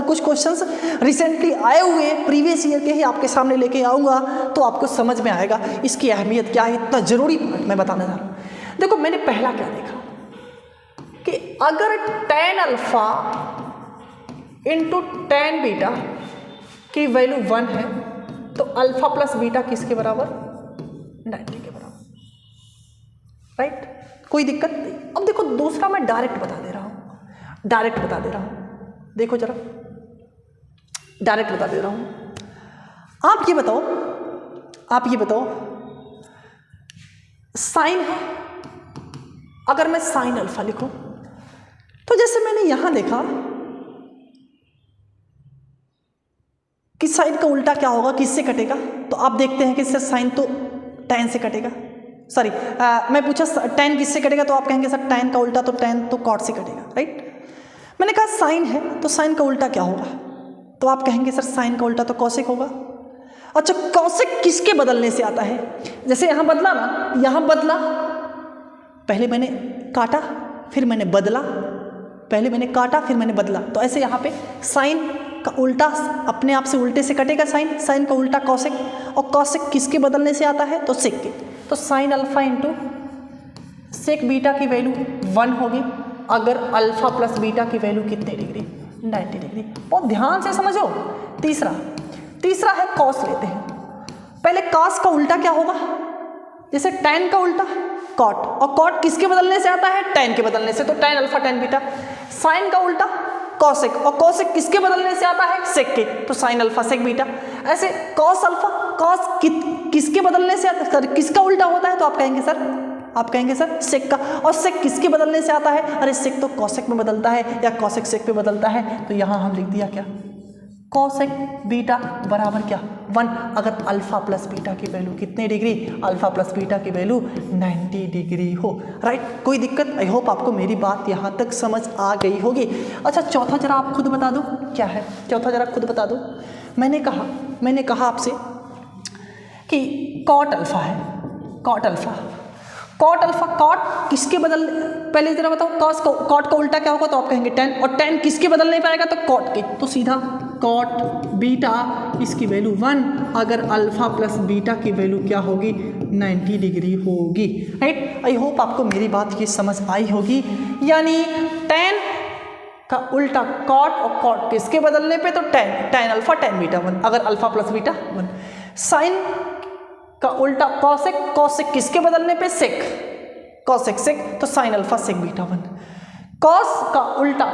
कुछ क्वेश्चंस रिसेंटली आए हुए प्रीवियस ईयर के ही आपके सामने लेके आऊँगा, तो आपको समझ में आएगा इसकी अहमियत क्या है। इतना ज़रूरी पार्ट मैं बताने जा रहा हूँ। देखो मैंने पहला क्या देखा कि अगर tan alpha into tan beta की वैल्यू 1 है तो अल्फा प्लस बीटा किसके बराबर? 90 के बराबर, राइट। कोई दिक्कत नहीं। अब देखो दूसरा मैं डायरेक्ट बता दे रहा हूँ, देखो जरा डायरेक्ट बता दे रहा हूँ। आप ये बताओ साइन है, अगर मैं साइन अल्फा लिखूं तो जैसे मैंने यहां देखा कि साइन का उल्टा क्या होगा, किससे कटेगा? तो आप देखते हैं कि सर साइन तो tan से कटेगा, सॉरी मैं पूछा tan किससे कटेगा, तो आप कहेंगे सर tan का उल्टा तो tan तो cot से कटेगा, राइट। मैंने कहा साइन है तो साइन का उल्टा क्या होगा, तो आप कहेंगे सर साइन का उल्टा तो कॉसेक होगा। अच्छा, कॉसेक किसके बदलने से आता है? जैसे यहाँ बदला ना, यहाँ बदला, पहले मैंने काटा फिर मैंने बदला, पहले मैंने काटा फिर मैंने बदला, तो ऐसे यहाँ पे साइन का उल्टा अपने आप से उल्टे से कटेगा साइन का उल्टा कॉसेक, और कॉसेक किसके बदलने से आता है? तो सेक के। तो sine alpha into sec beta की वैल्यू 1 होगी अगर अल्फा प्लस बीटा की वैल्यू कितने डिग्री? 90 डिग्री। बहुत ध्यान से समझो। तीसरा है कॉस लेते हैं। पहले कॉस का उल्टा क्या होगा? जैसे tan का उल्टा cot, और cot किसके बदलने से आता है? tan के बदलने से, तो tan alpha tan beta. Sine का उल्टा कॉसेक, और कॉसेक किसके बदलने से आता है? सेक के, तो साइन अल्फा सेक बीटा। ऐसे कॉस अल्फा कॉस किसके बदलने से आता है? सर किसका उल्टा होता है? तो आप कहेंगे सर सेक का। और सेक किसके बदलने से आता है? अरे सेक तो कॉसेक में बदलता है या कॉसेक सेक पे बदलता है, तो यहाँ हम लिख दिया क्या? कॉसेक बीटा बराबर क्या 1, अगर अल्फा प्लस बीटा की वैल्यू कितने डिग्री, अल्फा प्लस बीटा की वैल्यू 90 डिग्री हो, राइट। कोई दिक्कत? आई होप आपको मेरी बात यहाँ तक समझ आ गई होगी। अच्छा चौथा जरा आप खुद बता दो क्या है, चौथा जरा खुद बता दो। मैंने कहा आपसे कि कॉट अल्फा है, cot alpha, cot alpha, cot किसके बदल, पहले जरा बताओ कॉस को, कॉट का उल्टा क्या होगा, तो आप कहेंगे tan, और tan किसके बदल नहीं पाएगा, तो कॉट के, तो सीधा कॉट बीटा इसकी वैल्यू 1, अगर अल्फा प्लस बीटा की वैल्यू क्या होगी 90 डिग्री होगी, राइट। आई होप आपको मेरी बात ये समझ आई होगी। यानी tan का उल्टा कॉट, और कॉट किसके बदलने पे, तो tan अल्फा tan बीटा 1, अगर अल्फा प्लस बीटा 1। साइन का उल्टा कॉसेक, कॉसेक किसके बदलने पे, सेक, कॉसेक सेक, तो sine alpha sec beta 1। Cos का उल्टा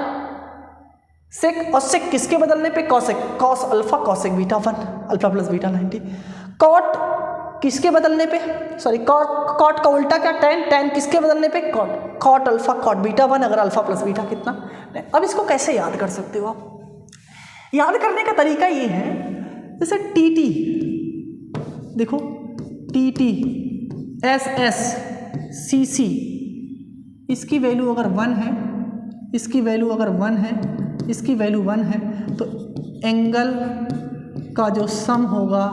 सेक, और सेक किसके बदलने पे, cosec, cos alpha cosec beta 1, alpha plus beta 90। Cot किसके बदलने पे, सॉरी कॉट का उल्टा क्या, tan किसके बदलने पे, कॉट अल्फा कॉट बीटा 1, अगर अल्फा प्लस बीटा कितना। अब इसको कैसे याद कर सकते हो आप? याद करने का तरीका ये है, जैसे टी, देखो टी, SS, CC, इसकी वैल्यू अगर 1 है, इसकी वैल्यू अगर 1 है, इसकी वैल्यू 1 है, तो एंगल का जो सम होगा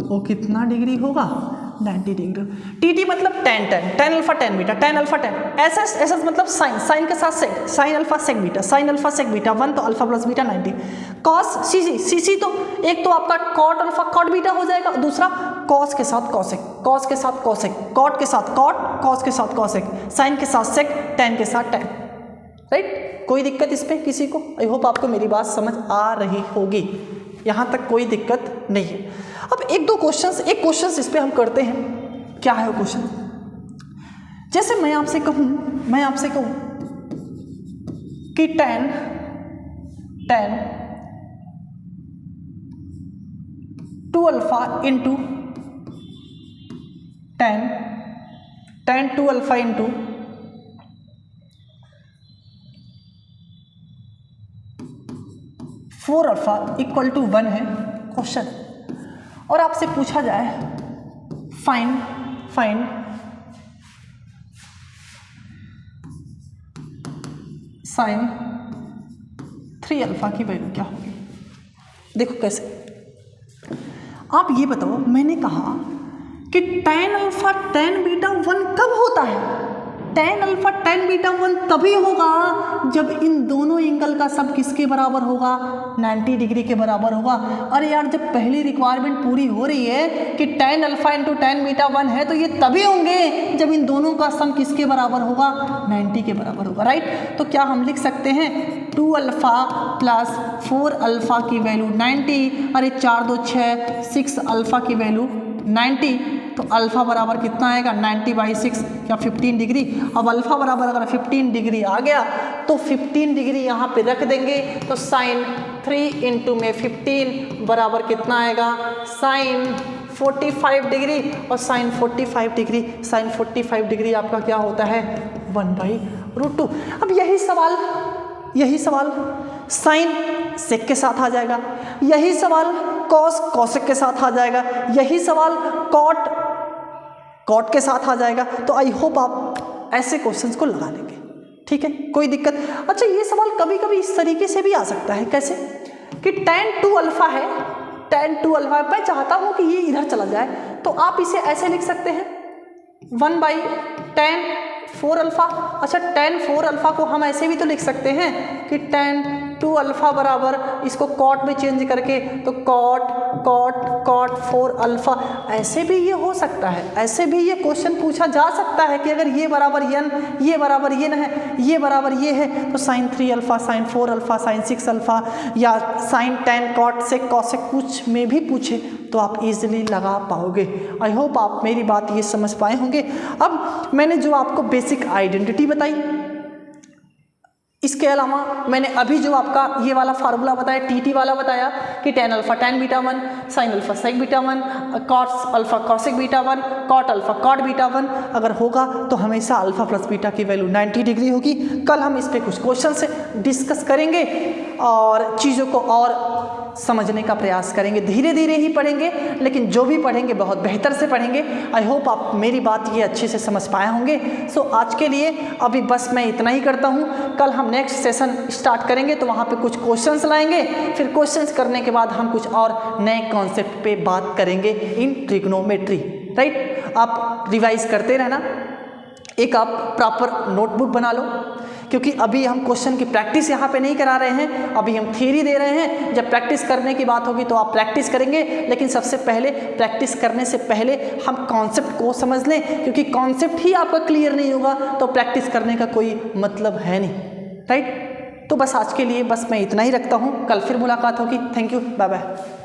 वो कितना डिग्री होगा, 90 डिग्री। टी मतलब tan alpha tan beta, tan alpha tan, SS मतलब साइन के साथ सेक, साइन अल्फा सेक बीटा 1, तो alpha plus beta 90। Cos CC तो एक तो आपका कॉट अल्फा कॉट बीटा हो जाएगा, दूसरा कॉस के साथ कॉसेक, कॉस के साथ कॉसेक, कॉट के साथ कॉट, कॉस के साथ कॉसेक, साइन के साथ सेक, tan के साथ tan, राइट। कोई दिक्कत इस पे किसी को? आई होप आपको मेरी बात समझ आ रही होगी, यहाँ तक कोई दिक्कत नहीं है। अब एक क्वेश्चंस इस पे हम करते हैं। क्या है वो क्वेश्चन? जैसे मैं आपसे कहूं कि tan 2 alpha into tan 2 alpha into 4 alpha equal to 1 है क्वेश्चन, और आपसे पूछा जाए फाइंड साइन 3 अल्फा की वैल्यू क्या होगी। देखो कैसे, आप ये बताओ, मैंने कहा कि tan अल्फा tan बीटा 1 कब होता है? tan अल्फा tan बीटा 1 तभी होगा जब इन दोनों एंगल का सब किसके बराबर होगा, 90 डिग्री के बराबर होगा। अरे यार, जब पहली रिक्वायरमेंट पूरी हो रही है कि tan alpha into tan beta 1 है, तो ये तभी होंगे जब इन दोनों का सम किसके बराबर होगा, 90 के बराबर होगा, राइट। तो क्या हम लिख सकते हैं 2 अल्फा प्लस 4 अल्फा की वैल्यू 90, अरे 4 2 6, 6 अल्फा की वैल्यू 90, तो अल्फा बराबर कितना आएगा 90/6 या 15 डिग्री। अब अल्फा बराबर अगर 15 डिग्री आ गया तो 15 डिग्री यहाँ पे रख देंगे, तो साइन 3 इंटू में 15 बराबर कितना आएगा, साइन 45 डिग्री, और साइन 45 डिग्री आपका क्या होता है 1/√2। अब यही सवाल साइन सेक के साथ आ जाएगा, यही सवाल कॉस कॉसेक के साथ आ जाएगा, यही सवाल कॉट के साथ आ जाएगा। तो आई होप आप ऐसे क्वेश्चंस को लगा लेंगे, ठीक है, कोई दिक्कत। अच्छा, ये सवाल कभी कभी इस तरीके से भी आ सकता है, कैसे कि tan 2 अल्फा है, मैं चाहता हूं कि ये इधर चला जाए, तो आप इसे ऐसे लिख सकते हैं 1/tan 4 अल्फा। अच्छा, tan 4 अल्फा को हम ऐसे भी तो लिख सकते हैं कि tan 2 अल्फा बराबर, इसको कॉट में चेंज करके, तो कॉट 4 अल्फा, ऐसे भी ये हो सकता है, ऐसे भी ये क्वेश्चन पूछा जा सकता है कि अगर ये बराबर n, ये बराबर ये न है, ये बराबर ये है, तो sine 3 alpha, sine 4 alpha, sine 6 alpha, या साइन tan कॉट से कॉसेक कुछ में भी पूछे तो आप इजीली लगा पाओगे। आई होप आप मेरी बात ये समझ पाए होंगे। अब मैंने जो आपको बेसिक आइडेंटिटी बताई, इसके अलावा मैंने अभी जो आपका ये वाला फार्मूला बताया, टी वाला बताया कि tan alpha tan beta 1, sine alpha sec beta 1, cos alpha cosec beta 1, cot alpha cot beta 1 अगर होगा तो हमेशा अल्फा प्लस बीटा की वैल्यू 90 डिग्री होगी। कल हम इस पे कुछ क्वेश्चन से डिस्कस करेंगे और चीज़ों को और समझने का प्रयास करेंगे। धीरे धीरे ही पढ़ेंगे, लेकिन जो भी पढ़ेंगे बहुत बेहतर से पढ़ेंगे। आई होप आप मेरी बात ये अच्छे से समझ पाए होंगे। सो आज के लिए अभी बस मैं इतना ही करता हूँ। कल हम नेक्स्ट सेशन स्टार्ट करेंगे तो वहाँ पे कुछ क्वेश्चंस लाएंगे, फिर क्वेश्चंस करने के बाद हम कुछ और नए कॉन्सेप्ट पे बात करेंगे इन ट्रिग्नोमेट्री, राइट। आप रिवाइज करते रहना, एक आप प्रॉपर नोटबुक बना लो, क्योंकि अभी हम क्वेश्चन की प्रैक्टिस यहाँ पे नहीं करा रहे हैं, अभी हम थ्योरी दे रहे हैं। जब प्रैक्टिस करने की बात होगी तो आप प्रैक्टिस करेंगे, लेकिन सबसे पहले प्रैक्टिस करने से पहले हम कॉन्सेप्ट को समझ लें, क्योंकि कॉन्सेप्ट ही आपका क्लियर नहीं होगा तो प्रैक्टिस करने का कोई मतलब है नहीं, राइट। तो बस आज के लिए बस मैं इतना ही रखता हूँ, कल फिर मुलाकात होगी। Thank you, bye bye.